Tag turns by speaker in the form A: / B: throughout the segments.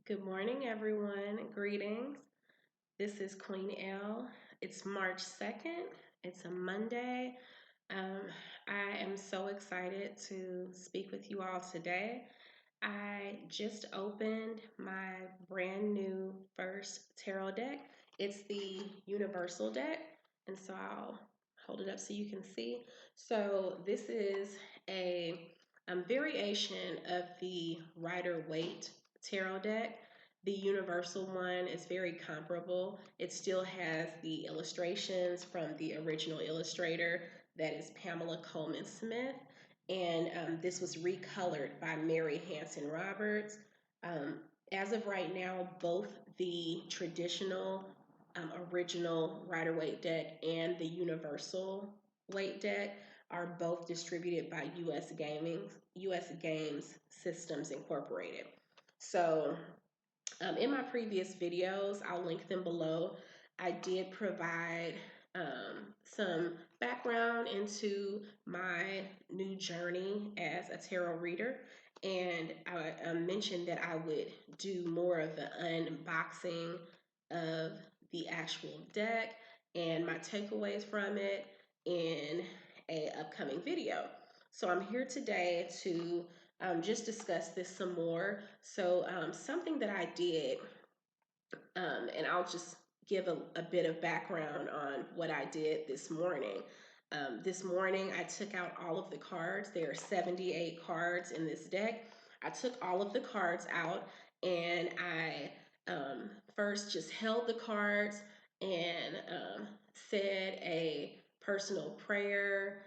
A: Good morning, everyone. Greetings. This is Queen Elle. It's March 2nd. It's a Monday. Um, I am so excited to speak with you all today. I just opened my brand new first tarot deck. It's the Universal deck, and so I'll hold it up so you can see. So this is a variation of the Rider Waite tarot deck. The Universal one is very comparable. It still has the illustrations from the original illustrator, that is Pamela Coleman Smith, and this was recolored by Mary Hanson Roberts. Um, as of right now, both the traditional original Rider Waite deck and the Universal Waite deck are both distributed by US Games Systems Incorporated. So in my previous videos, I'll link them below. I did provide some background into my new journey as a tarot reader, and I mentioned that I would do more of the unboxing of the actual deck and my takeaways from it in a upcoming video. So I'm here today to just discuss this some more. So something that I did, and I'll just give a bit of background on what I did this morning. This morning I took out all of the cards. There are 78 cards in this deck. I took all of the cards out, and I first just held the cards and said a personal prayer,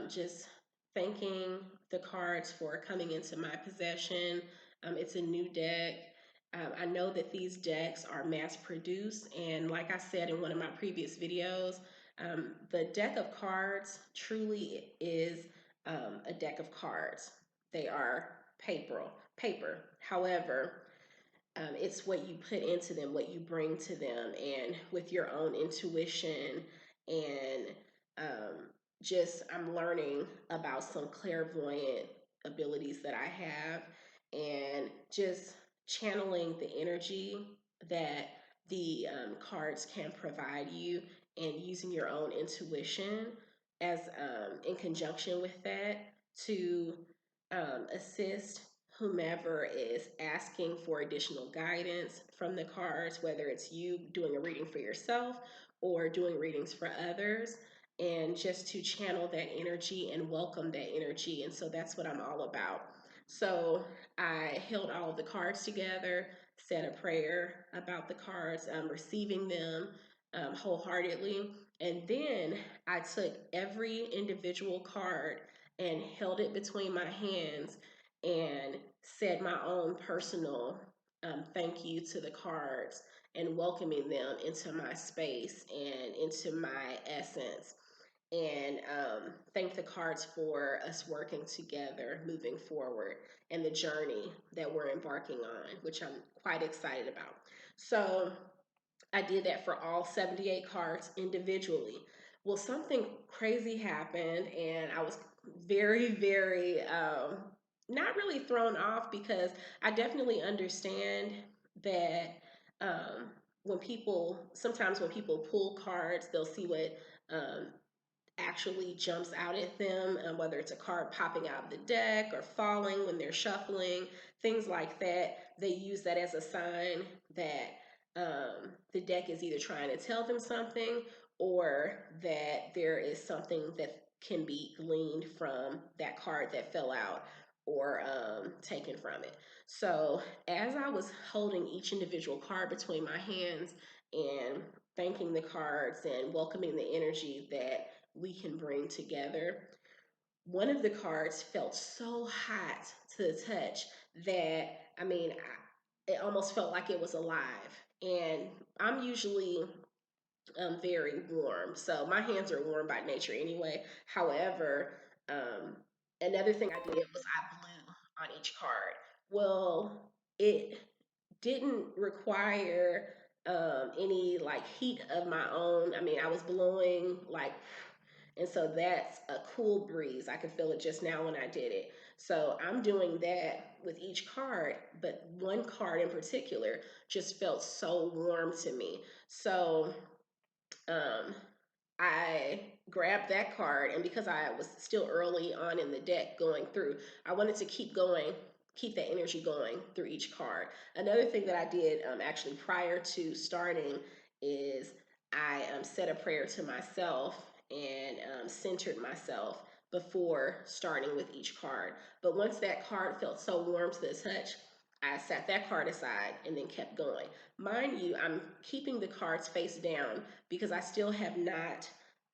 A: just thanking the cards for coming into my possession. It's a new deck. I know that these decks are mass produced, and like I said in one of my previous videos, the deck of cards truly is a deck of cards. They are paper. However, it's what you put into them, what you bring to them, and with your own intuition and just I'm learning about some clairvoyant abilities that I have, and just channeling the energy that the cards can provide you, and using your own intuition as in conjunction with that to assist whomever is asking for additional guidance from the cards, whether it's you doing a reading for yourself or doing readings for others, and just to channel that energy and welcome that energy. And so that's what I'm all about. So I held all of the cards together, said a prayer about the cards, receiving them wholeheartedly. And then I took every individual card and held it between my hands and said my own personal thank you to the cards and welcoming them into my space and into my essence, and thank the cards for us working together moving forward and the journey that we're embarking on, which I'm quite excited about. So I did that for all 78 cards individually. Well, something crazy happened, and I was very, not really thrown off, because I definitely understand that sometimes when people pull cards, they'll see what actually jumps out at them, whether it's a card popping out of the deck or falling when they're shuffling, things like that. They use that as a sign that the deck is either trying to tell them something, or that there is something that can be gleaned from that card that fell out or taken from it. So as I was holding each individual card between my hands and thanking the cards and welcoming the energy that we can bring together, one of the cards felt so hot to the touch that, it almost felt like it was alive. And I'm usually very warm, so my hands are warm by nature anyway. However, another thing I did was I blew on each card. Well, it didn't require any like heat of my own. I mean, I was blowing like And so that's a cool breeze. I could feel it just now when I did it. So I'm doing that with each card, but one card in particular just felt so warm to me. So um, I grabbed that card, and because I was still early on in the deck going through, I wanted to keep going, keep that energy going through each card. Another thing that I did actually prior to starting is I said a prayer to myself and centered myself before starting with each card. But once that card felt so warm to the touch, I set that card aside and then kept going. Mind you, I'm keeping the cards face down because I still have not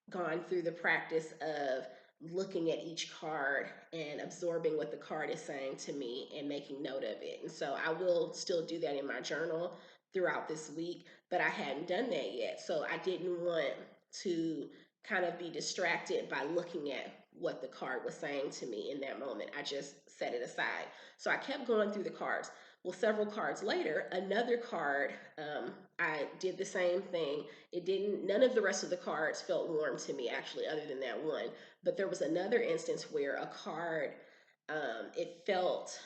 A: gone through the practice of looking at each card and absorbing what the card is saying to me and making note of it. And so I will still do that in my journal throughout this week, but I hadn't done that yet. So I didn't want to kind of be distracted by looking at what the card was saying to me in that moment. I just set it aside. So I kept going through the cards. Well, several cards later, another card, I did the same thing. It didn't, none of the rest of the cards felt warm to me, actually, other than that one. But there was another instance where a card, it felt,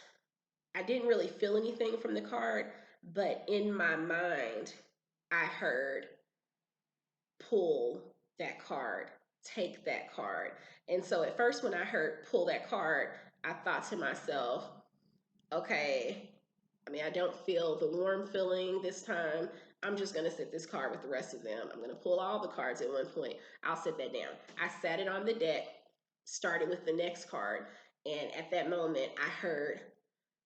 A: I didn't really feel anything from the card, but in my mind, I heard pull that card, take that card. And so at first, when I heard pull that card, I thought to myself, okay, I mean, I don't feel the warm feeling this time. I'm just going to sit this card with the rest of them. I'm going to pull all the cards at one point. I'll sit that down. I sat it on the deck, started with the next card. And at that moment, I heard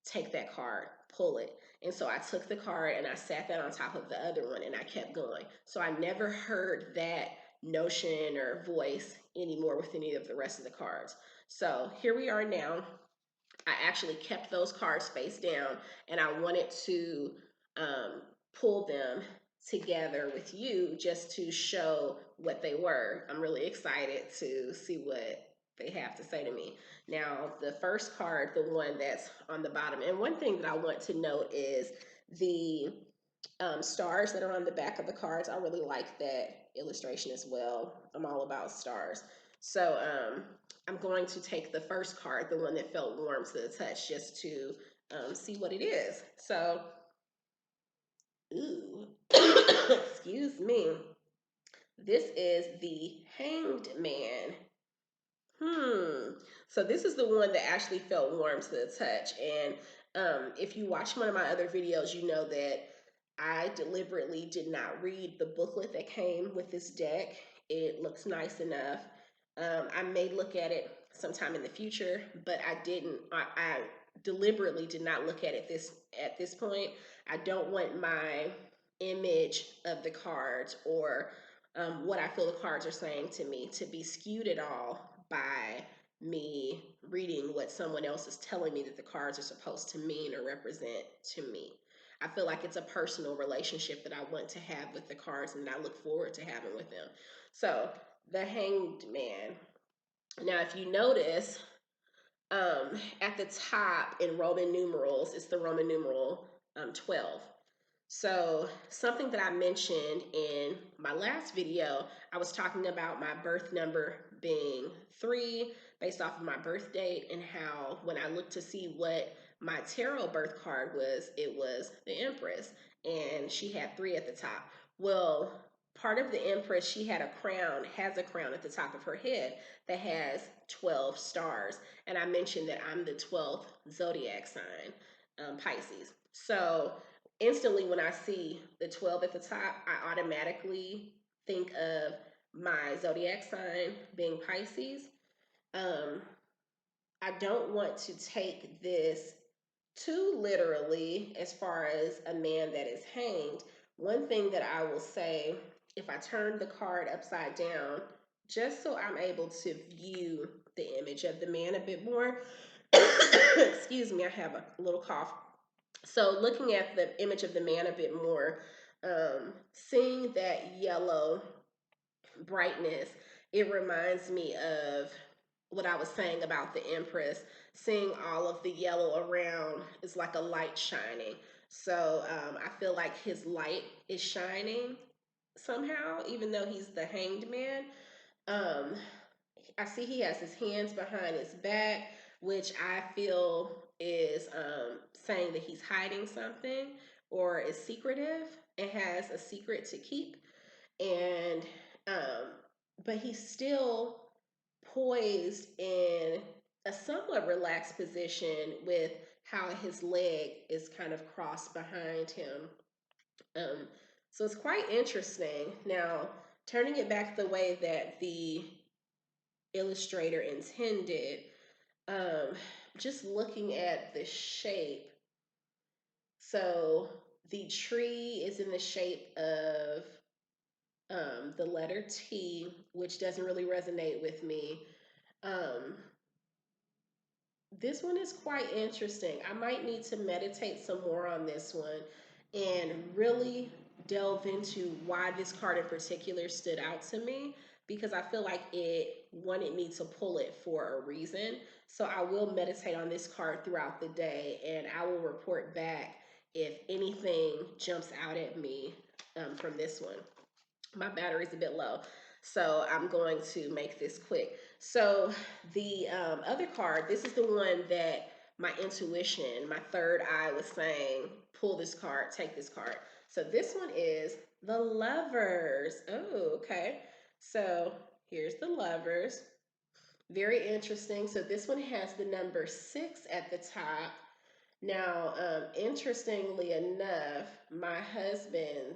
A: take that card, pull it. And so I took the card and I sat that on top of the other one and I kept going. So I never heard that notion or voice anymore with any of the rest of the cards. So here we are now. I actually kept those cards face down and I wanted to um, pull them together with you just to show what they were. I'm really excited to see what they have to say to me. Now, the first card, the one that's on the bottom, and one thing that I want to note is the stars that are on the back of the cards. I really like that illustration as well. I'm all about stars. So I'm going to take the first card, the one that felt warm to the touch, just to see what it is. So, ooh, excuse me. This is the Hanged Man. So this is the one that actually felt warm to the touch. And if you watch one of my other videos, you know that I deliberately did not read the booklet that came with this deck. It looks nice enough. I may look at it sometime in the future, but I didn't. I deliberately did not look at it at this point. I don't want my image of the cards or what I feel the cards are saying to me to be skewed at all by me reading what someone else is telling me that the cards are supposed to mean or represent to me. I feel like it's a personal relationship that I want to have with the cards and that I look forward to having with them. So, the Hanged Man. Now, if you notice, at the top in Roman numerals, it's the Roman numeral 12. So, something that I mentioned in my last video, I was talking about my birth number being 3 based off of my birth date, and how when I looked to see what my tarot birth card was, it was the Empress, and she had 3 at the top. Well, part of the Empress, she had a crown, has a crown at the top of her head that has 12 stars. And I mentioned that I'm the 12th zodiac sign, Pisces. So, instantly when I see the 12 at the top, I automatically think of my zodiac sign being Pisces. Um, I don't want to take this too literally as far as a man that is hanged. One thing that I will say, if I turn the card upside down, just so I'm able to view the image of the man a bit more, excuse me, I have a little cough. So looking at the image of the man a bit more, seeing that yellow brightness, it reminds me of what I was saying about the Empress. Seeing all of the yellow around is like a light shining. So I feel like his light is shining somehow, even though he's the Hanged Man. Um, I see he has his hands behind his back, which I feel is saying that he's hiding something or is secretive and has a secret to keep. And um, but he's still poised in a somewhat relaxed position with how his leg is kind of crossed behind him. Um, so it's quite interesting. Now, turning it back the way that the illustrator intended, um, just looking at the shape. So the tree is in the shape of the letter T, which doesn't really resonate with me. Um, this one is quite interesting. I might need to meditate some more on this one and really delve into why this card in particular stood out to me, because I feel like it wanted me to pull it for a reason. So I will meditate on this card throughout the day and I will report back if anything jumps out at me from this one. My battery's a bit low, so I'm going to make this quick. So the other card, this is the one that my intuition, my third eye was saying, pull this card, take this card. So this one is the Lovers. Oh, okay. So here's the Lovers. Very interesting. So this one has the number 6 at the top. Now, interestingly enough, my husband,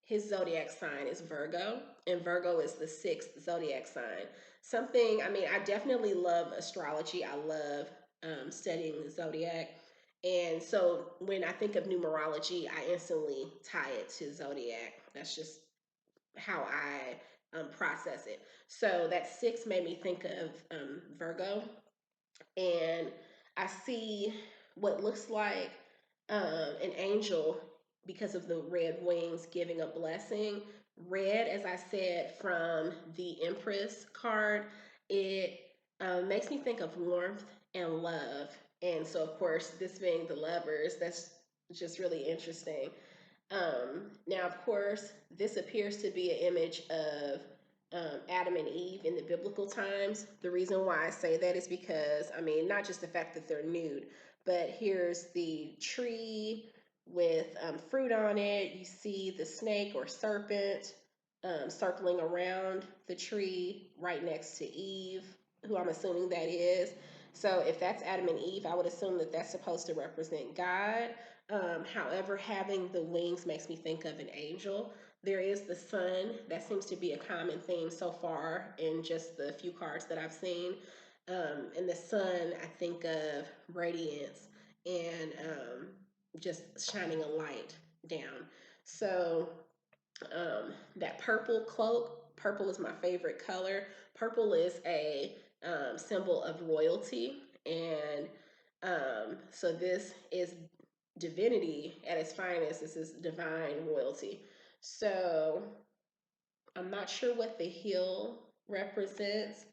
A: his zodiac sign is Virgo, and Virgo is the sixth zodiac sign. Something, I mean, I definitely love astrology. I love studying the zodiac. And so when I think of numerology, I instantly tie it to zodiac. That's just how I process it. So that 6 made me think of Virgo, and I see what looks like an angel because of the red wings giving a blessing. Red, as I said from the Empress card, it makes me think of warmth and love. And so, of course, this being the Lovers, that's just really interesting. Now, of course, this appears to be an image of Adam and Eve in the biblical times. The reason why I say that is because, I mean, not just the fact that they're nude, but here's the tree with fruit on it. You see the snake or serpent circling around the tree right next to Eve, who I'm assuming that is. So if that's Adam and Eve, I would assume that that's supposed to represent God. However, having the wings makes me think of an angel. There is the sun. That seems to be a common theme so far in just the few cards that I've seen. And the sun, I think of radiance and just shining a light down. So that purple cloak, purple is my favorite color. Purple is a symbol of royalty. And so this is divinity at its finest. This is divine royalty. So I'm not sure what the hill represents.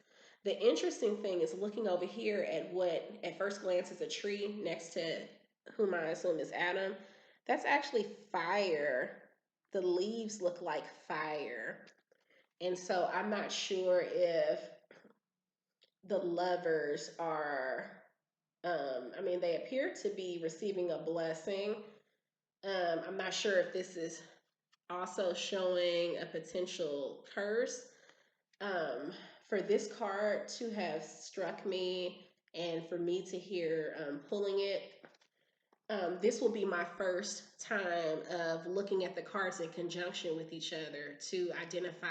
A: The interesting thing is looking over here at what at first glance is a tree next to whom I assume is Adam. That's actually fire. The leaves look like fire. And so I'm not sure if the lovers are, I mean, they appear to be receiving a blessing. I'm not sure if this is also showing a potential curse. Um, for this card to have struck me and for me to hear pulling it, this will be my first time of looking at the cards in conjunction with each other to identify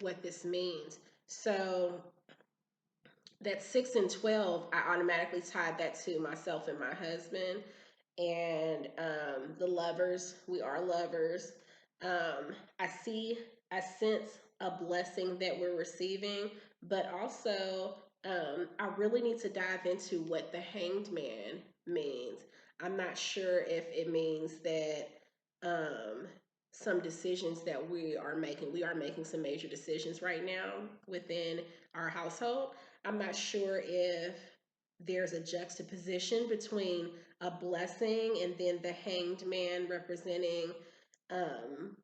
A: what this means. So that 6 and 12, I automatically tied that to myself and my husband. And the lovers, we are lovers. I see, I sense a blessing that we're receiving, but also I really need to dive into what the hanged man means. I'm not sure if it means that um, some decisions that we are making some major decisions right now within our household. I'm not sure if there's a juxtaposition between a blessing and then the hanged man representing um,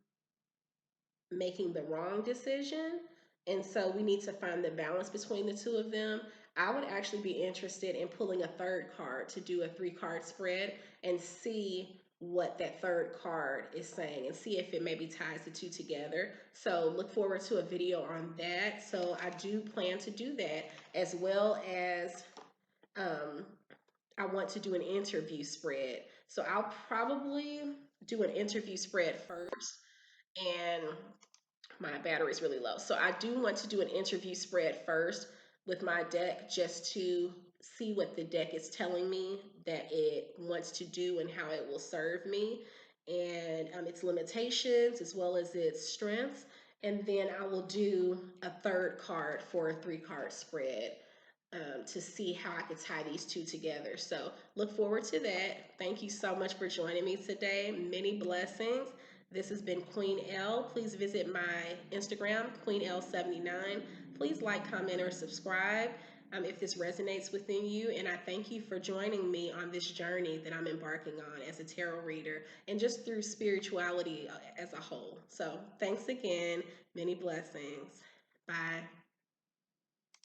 A: making the wrong decision. And so we need to find the balance between the two of them. I would actually be interested in pulling a third card to do a 3 card spread and see what that third card is saying and see if it maybe ties the two together. So look forward to a video on that. So I do plan to do that, as well as um, I want to do an interview spread. So I'll probably do an interview spread first, and my battery is really low. So I do want to do an interview spread first with my deck, just to see what the deck is telling me that it wants to do and how it will serve me, and its limitations as well as its strengths. And then I will do a third card for a 3 card spread, to see how I could tie these two together. So look forward to that. Thank you so much for joining me today. Many blessings. This has been Queen Elle. Please visit my Instagram, QueenElle79. Please like, comment, or subscribe if this resonates within you. And I thank you for joining me on this journey that I'm embarking on as a tarot reader and just through spirituality as a whole. So thanks again. Many blessings. Bye.